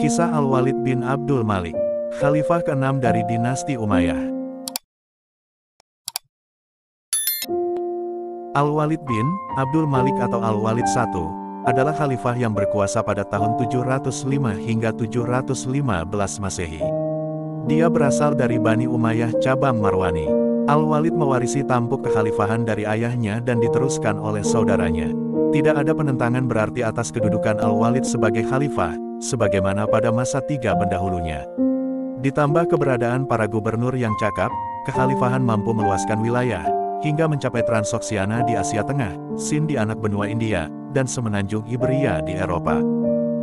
Kisah Al-Walid bin Abdul Malik, Khalifah ke-6 dari dinasti Umayyah. Al-Walid bin Abdul Malik atau Al-Walid I adalah khalifah yang berkuasa pada tahun 705 hingga 715 Masehi. Dia berasal dari Bani Umayyah cabang Marwani. Al-Walid mewarisi tampuk kekhalifahan dari ayahnya dan diteruskan oleh saudaranya. Tidak ada penentangan berarti atas kedudukan Al-Walid sebagai khalifah, sebagaimana pada masa tiga pendahulunya. Ditambah keberadaan para gubernur yang cakap, kekhalifahan mampu meluaskan wilayah, hingga mencapai Transoksiana di Asia Tengah, Sind di anak benua India, dan semenanjung Iberia di Eropa.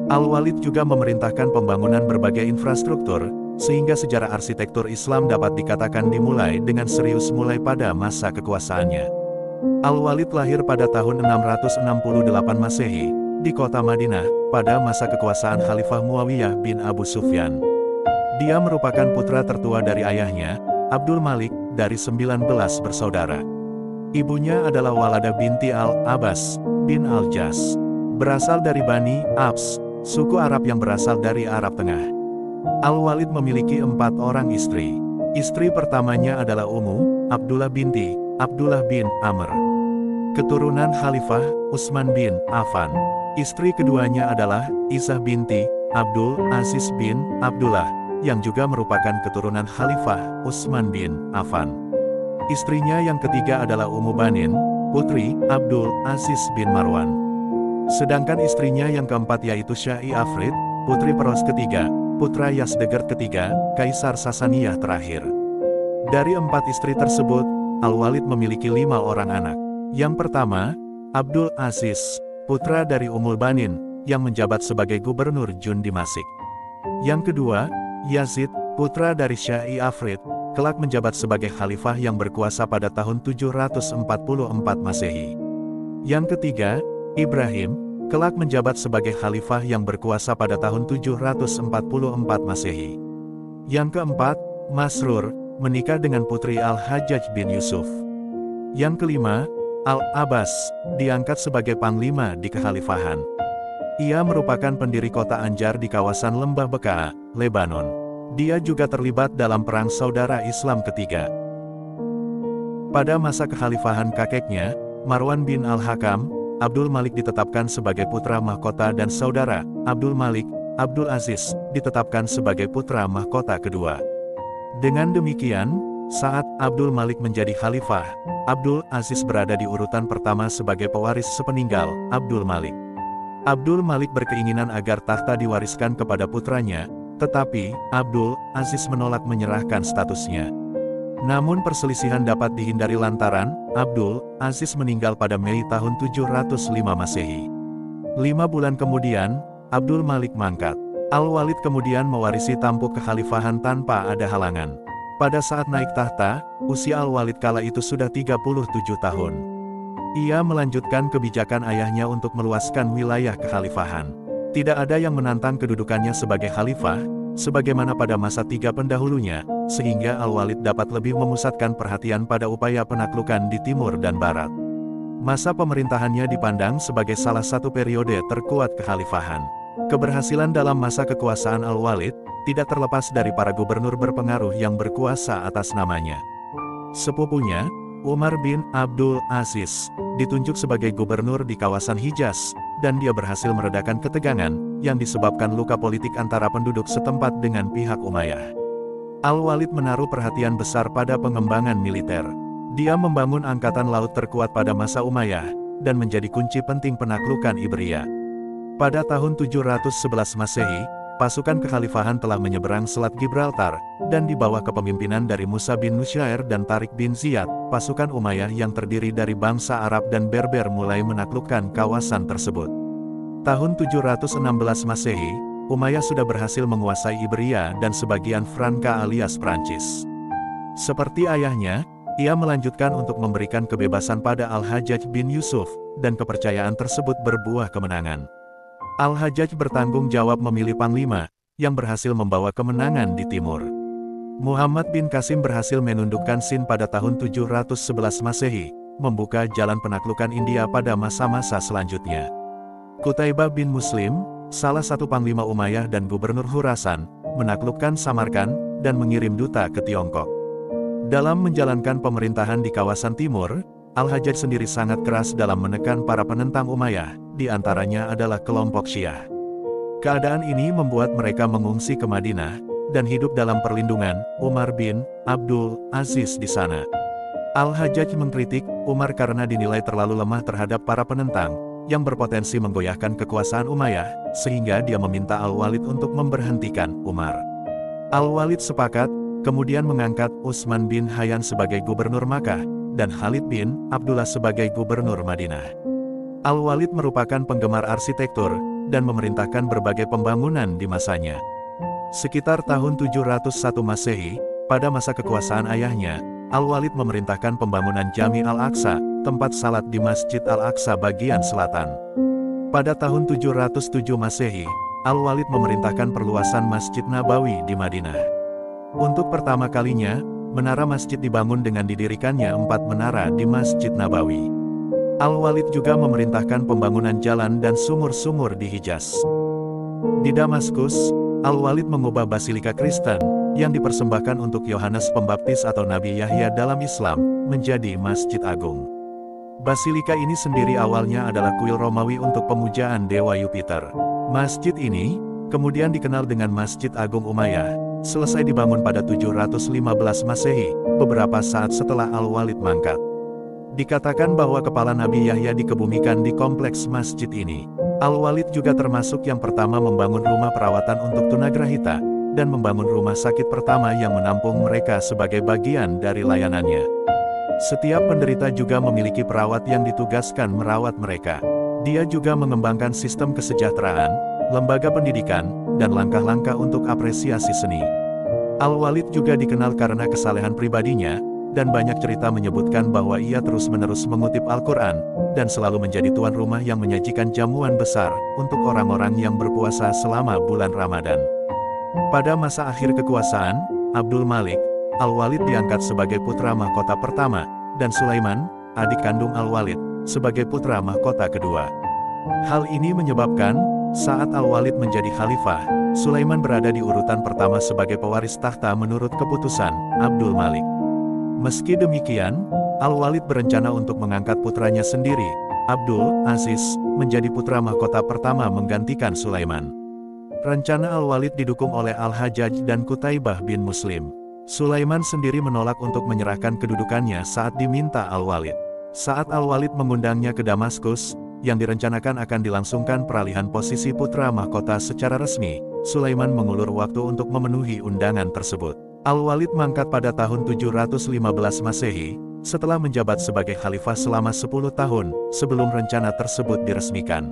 Al-Walid juga memerintahkan pembangunan berbagai infrastruktur, sehingga sejarah arsitektur Islam dapat dikatakan dimulai dengan serius mulai pada masa kekuasaannya. Al-Walid lahir pada tahun 668 Masehi, di kota Madinah, pada masa kekuasaan Khalifah Muawiyah bin Abu Sufyan. Dia merupakan putra tertua dari ayahnya, Abdul Malik, dari 19 bersaudara. Ibunya adalah Waladah binti Al-Abbas bin Al-Jas. Berasal dari Bani Abs, suku Arab yang berasal dari Arab Tengah. Al-Walid memiliki 4 orang istri. Istri pertamanya adalah Ummu Abdullah binti Abdullah bin Amr. Keturunan Khalifah Utsman bin Affan. Istri keduanya adalah Izzah binti Abdul Aziz bin Abdullah, yang juga merupakan keturunan Khalifah Utsman bin Affan. Istrinya yang ketiga adalah Ummu Banin, putri Abdul Aziz bin Marwan. Sedangkan istrinya yang keempat yaitu Syai Afrid, putri Peros ketiga, putra Yazdegerd ketiga, Kaisar Sasaniyah terakhir. Dari 4 istri tersebut, Al-Walid memiliki 5 orang anak. Yang pertama, Abdul Aziz, putra dari Ummul Banin, yang menjabat sebagai gubernur Jun Dimasik. Yang kedua, Yazid, putra dari Syai Afrid, kelak menjabat sebagai khalifah yang berkuasa pada tahun 744 Masehi. Yang ketiga, Ibrahim, kelak menjabat sebagai khalifah yang berkuasa pada tahun 744 Masehi. Yang keempat, Masrur, menikah dengan putri Al-Hajjaj bin Yusuf. Yang kelima, Al-Abbas, diangkat sebagai panglima di kekhalifahan. Ia merupakan pendiri kota Anjar di kawasan Lembah Bekaa, Lebanon. Dia juga terlibat dalam Perang Saudara Islam ketiga. Pada masa kekhalifahan kakeknya, Marwan bin Al-Hakam, Abdul Malik ditetapkan sebagai putra mahkota dan saudara, Abdul Malik, Abdul Aziz, ditetapkan sebagai putra mahkota kedua. Dengan demikian, saat Abdul Malik menjadi khalifah, Abdul Aziz berada di urutan pertama sebagai pewaris sepeninggal Abdul Malik. Abdul Malik berkeinginan agar takhta diwariskan kepada putranya, tetapi Abdul Aziz menolak menyerahkan statusnya. Namun perselisihan dapat dihindari lantaran Abdul Aziz meninggal pada Mei tahun 705 Masehi. 5 bulan kemudian, Abdul Malik mangkat. Al-Walid kemudian mewarisi tampuk kekhalifahan tanpa ada halangan. Pada saat naik tahta, usia Al-Walid kala itu sudah 37 tahun. Ia melanjutkan kebijakan ayahnya untuk meluaskan wilayah kekhalifahan. Tidak ada yang menantang kedudukannya sebagai khalifah, sebagaimana pada masa tiga pendahulunya, sehingga Al-Walid dapat lebih memusatkan perhatian pada upaya penaklukan di timur dan barat. Masa pemerintahannya dipandang sebagai salah satu periode terkuat kekhalifahan. Keberhasilan dalam masa kekuasaan Al-Walid, tidak terlepas dari para gubernur berpengaruh yang berkuasa atas namanya. Sepupunya, Umar bin Abdul Aziz, ditunjuk sebagai gubernur di kawasan Hijaz, dan dia berhasil meredakan ketegangan, yang disebabkan luka politik antara penduduk setempat dengan pihak Umayyah. Al-Walid menaruh perhatian besar pada pengembangan militer. Dia membangun angkatan laut terkuat pada masa Umayyah, dan menjadi kunci penting penaklukan Iberia. Pada tahun 711 Masehi, pasukan kekhalifahan telah menyeberang Selat Gibraltar, dan di bawah kepemimpinan dari Musa bin Nusyair dan Tariq bin Ziyad, pasukan Umayyah yang terdiri dari bangsa Arab dan Berber mulai menaklukkan kawasan tersebut. Tahun 716 Masehi, Umayyah sudah berhasil menguasai Iberia dan sebagian Franka alias Prancis. Seperti ayahnya, ia melanjutkan untuk memberikan kebebasan pada Al-Hajjaj bin Yusuf, dan kepercayaan tersebut berbuah kemenangan. Al-Hajjaj bertanggung jawab memilih panglima, yang berhasil membawa kemenangan di timur. Muhammad bin Qasim berhasil menundukkan Sind pada tahun 711 Masehi, membuka jalan penaklukan India pada masa-masa selanjutnya. Qutaibah bin Muslim, salah satu panglima Umayyah dan gubernur Khurasan, menaklukkan Samarkand dan mengirim duta ke Tiongkok. Dalam menjalankan pemerintahan di kawasan timur, Al-Hajjaj sendiri sangat keras dalam menekan para penentang Umayyah, di antaranya adalah kelompok Syiah. Keadaan ini membuat mereka mengungsi ke Madinah, dan hidup dalam perlindungan Umar bin Abdul Aziz di sana. Al-Hajjaj mengkritik Umar karena dinilai terlalu lemah terhadap para penentang, yang berpotensi menggoyahkan kekuasaan Umayyah, sehingga dia meminta Al-Walid untuk memberhentikan Umar. Al-Walid sepakat, kemudian mengangkat Utsman bin Hayyan sebagai gubernur Makkah, dan Khalid bin Abdullah sebagai gubernur Madinah. Al-Walid merupakan penggemar arsitektur, dan memerintahkan berbagai pembangunan di masanya. Sekitar tahun 701 Masehi, pada masa kekuasaan ayahnya, Al-Walid memerintahkan pembangunan Jami Al-Aqsa, tempat salat di Masjid Al-Aqsa bagian selatan. Pada tahun 707 Masehi, Al-Walid memerintahkan perluasan Masjid Nabawi di Madinah. Untuk pertama kalinya, menara masjid dibangun dengan didirikannya 4 menara di Masjid Nabawi. Al-Walid juga memerintahkan pembangunan jalan dan sumur-sumur di Hijaz. Di Damaskus, Al-Walid mengubah basilika Kristen, yang dipersembahkan untuk Yohanes Pembaptis atau Nabi Yahya dalam Islam, menjadi Masjid Agung. Basilika ini sendiri awalnya adalah kuil Romawi untuk pemujaan Dewa Yupiter. Masjid ini, kemudian dikenal dengan Masjid Agung Umayyah, selesai dibangun pada 715 Masehi, beberapa saat setelah Al-Walid mangkat. Dikatakan bahwa kepala Nabi Yahya dikebumikan di kompleks masjid ini. Al-Walid juga termasuk yang pertama membangun rumah perawatan untuk tunagrahita, dan membangun rumah sakit pertama yang menampung mereka sebagai bagian dari layanannya. Setiap penderita juga memiliki perawat yang ditugaskan merawat mereka. Dia juga mengembangkan sistem kesejahteraan, lembaga pendidikan, dan langkah-langkah untuk apresiasi seni. Al-Walid juga dikenal karena kesalehan pribadinya, dan banyak cerita menyebutkan bahwa ia terus-menerus mengutip Al-Quran, dan selalu menjadi tuan rumah yang menyajikan jamuan besar untuk orang-orang yang berpuasa selama bulan Ramadan. Pada masa akhir kekuasaan Abdul Malik, Al-Walid diangkat sebagai putra mahkota pertama, dan Sulaiman, adik kandung Al-Walid, sebagai putra mahkota kedua. Hal ini menyebabkan, saat Al-Walid menjadi khalifah, Sulaiman berada di urutan pertama sebagai pewaris takhta menurut keputusan Abdul Malik. Meski demikian, Al-Walid berencana untuk mengangkat putranya sendiri, Abdul Aziz, menjadi putra mahkota pertama menggantikan Sulaiman. Rencana Al-Walid didukung oleh Al-Hajjaj dan Qutaibah bin Muslim. Sulaiman sendiri menolak untuk menyerahkan kedudukannya saat diminta Al-Walid. Saat Al-Walid mengundangnya ke Damaskus, yang direncanakan akan dilangsungkan peralihan posisi putra mahkota secara resmi, Sulaiman mengulur waktu untuk memenuhi undangan tersebut. Al-Walid mangkat pada tahun 715 Masehi, setelah menjabat sebagai khalifah selama 10 tahun, sebelum rencana tersebut diresmikan.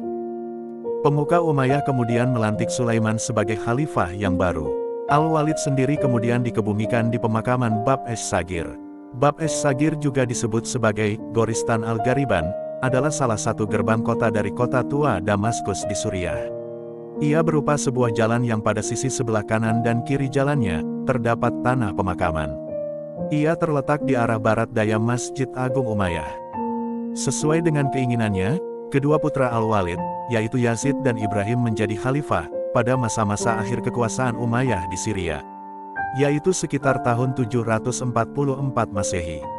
Pemuka Umayyah kemudian melantik Sulaiman sebagai khalifah yang baru. Al-Walid sendiri kemudian dikebumikan di pemakaman Bab Es-Sagir. Bab Es-Sagir juga disebut sebagai Goristan Al-Ghariban, adalah salah satu gerbang kota dari kota tua Damaskus di Suriah. Ia berupa sebuah jalan yang pada sisi sebelah kanan dan kiri jalannya, terdapat tanah pemakaman. Ia terletak di arah barat daya Masjid Agung Umayyah. Sesuai dengan keinginannya, kedua putra Al-Walid, yaitu Yazid dan Ibrahim menjadi khalifah, pada masa-masa akhir kekuasaan Umayyah di Syria, yaitu sekitar tahun 744 Masehi.